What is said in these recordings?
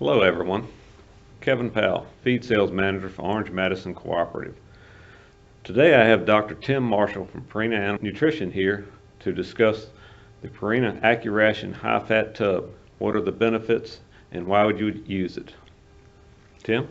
Hello everyone, Kevin Powell, Feed Sales Manager for Orange Madison Cooperative. Today I have Dr. Tim Marshall from Purina Animal Nutrition here to discuss the Purina Accuration High Fat Tub. What are the benefits and why would you use it? Tim?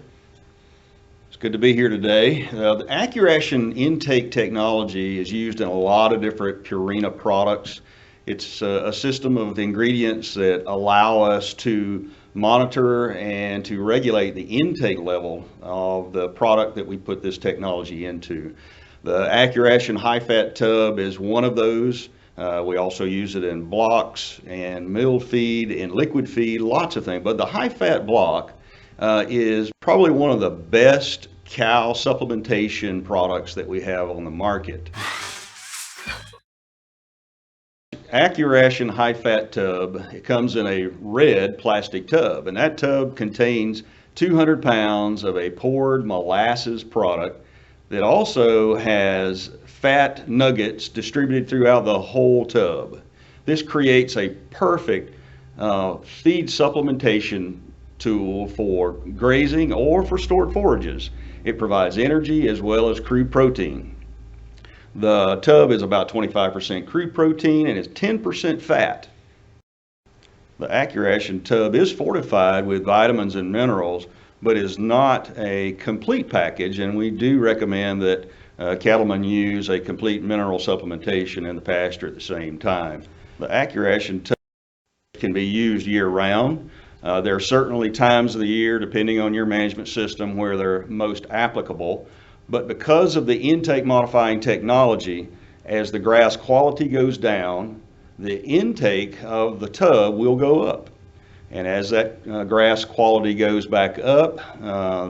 It's good to be here today. The Accuration intake technology is used in a lot of different Purina products. It's a system of ingredients that allow us to monitor and to regulate the intake level of the product that we put this technology into. The Accuration High Fat Tub is one of those. We also use it in blocks and milled feed and liquid feed, lots of things. But the high fat block is probably one of the best cow supplementation products that we have on the market. Accuration High Fat Tub, it comes in a red plastic tub, and that tub contains 200 pounds of a poured molasses product that also has fat nuggets distributed throughout the whole tub. This creates a perfect feed supplementation tool for grazing or for stored forages. It provides energy as well as crude protein. The tub is about 25% crude protein and is 10% fat. The Accuration tub is fortified with vitamins and minerals, but is not a complete package, and we do recommend that cattlemen use a complete mineral supplementation in the pasture at the same time. The Accuration tub can be used year-round. There are certainly times of the year, depending on your management system, where they're most applicable. But because of the intake modifying technology, as the grass quality goes down, the intake of the tub will go up. And as that grass quality goes back up,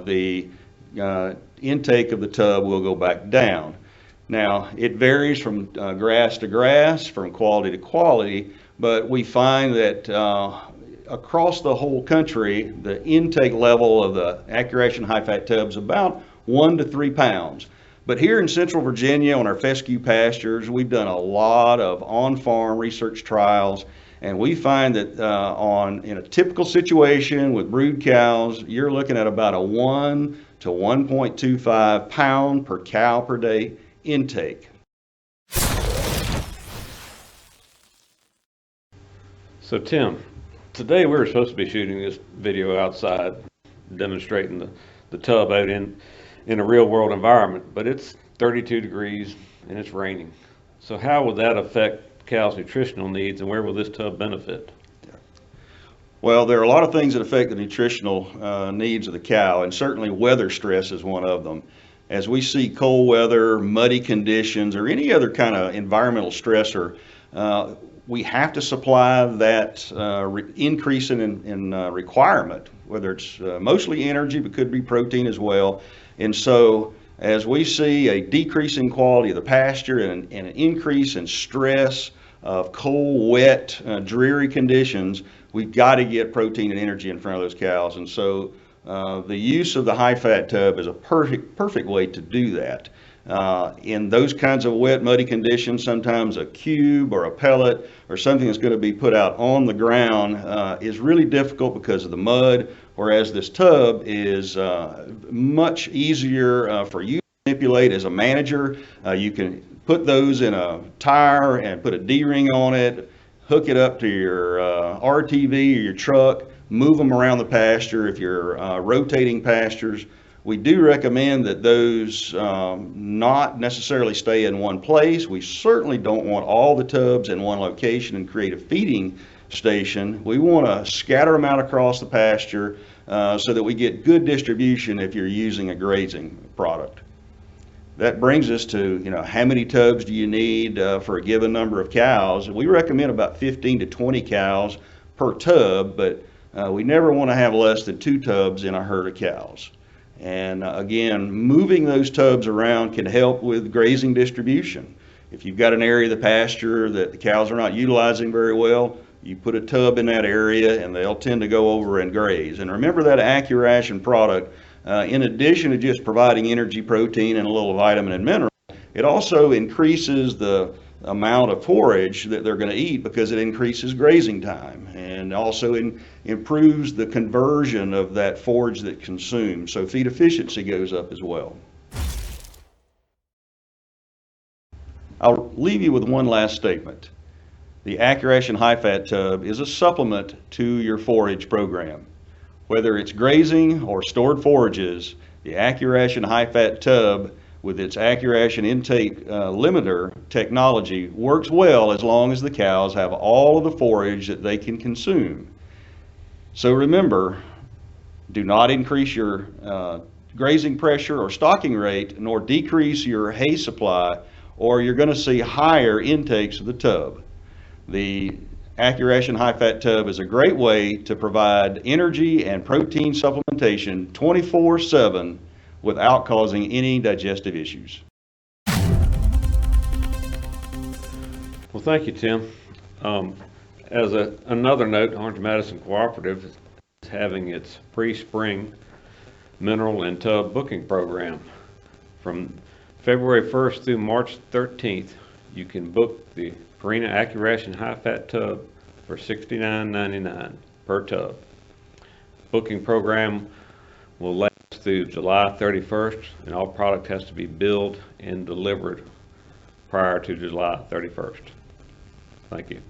the intake of the tub will go back down. Now, it varies from grass to grass, from quality to quality, but we find that across the whole country, the intake level of the Accuration High Fat Tub is about 1 to 3 pounds. But here in Central Virginia on our fescue pastures, we've done a lot of on-farm research trials, and we find that in a typical situation with brood cows, you're looking at about a 1 to 1.25 pound per cow per day intake. So Tim, today we were supposed to be shooting this video outside, demonstrating the tub out in a real world environment, but it's 32 degrees and it's raining. So how will that affect cows' nutritional needs, and where will this tub benefit? Well, there are a lot of things that affect the nutritional needs of the cow, and certainly weather stress is one of them. As we see cold weather, muddy conditions, or any other kind of environmental stressor, we have to supply that increase in requirement, whether it's mostly energy, but could be protein as well. And so as we see a decrease in quality of the pasture and an increase in stress of cold, wet, dreary conditions, we've got to get protein and energy in front of those cows. And so the use of the high fat tub is a perfect way to do that. In those kinds of wet, muddy conditions, sometimes a cube or a pellet or something that's going to be put out on the ground is really difficult because of the mud, whereas this tub is much easier for you to manipulate as a manager. You can put those in a tire and put a D-ring on it, hook it up to your RTV or your truck, move them around the pasture if you're rotating pastures. We do recommend that those not necessarily stay in one place. We certainly don't want all the tubs in one location and create a feeding station. We want to scatter them out across the pasture so that we get good distribution if you're using a grazing product. That brings us to, how many tubs do you need for a given number of cows? We recommend about 15 to 20 cows per tub, but we never want to have less than 2 tubs in a herd of cows. And again, moving those tubs around can help with grazing distribution. If you've got an area of the pasture that the cows are not utilizing very well, you put a tub in that area and they'll tend to go over and graze. And remember that Accuration product, in addition to just providing energy, protein, and a little vitamin and mineral, it also increases the amount of forage that they're going to eat, because it increases grazing time and also improves the conversion of that forage that consumed. So feed efficiency goes up as well. I'll leave you with one last statement. The Accuration high-fat tub is a supplement to your forage program. Whether it's grazing or stored forages, the Accuration high-fat tub with its Accuration intake limiter technology works well as long as the cows have all of the forage that they can consume. So remember, do not increase your grazing pressure or stocking rate, nor decrease your hay supply, or you're going to see higher intakes of the tub. The Accuration high-fat tub is a great way to provide energy and protein supplementation 24/7 without causing any digestive issues. Well, thank you, Tim. As another note, Orange Madison Cooperative is having its pre-spring mineral and tub booking program. From February 1st through March 13th, you can book the Purina Accuration high-fat tub for $69.99 per tub. Booking program will last through July 31st, and all product has to be billed and delivered prior to July 31st. Thank you.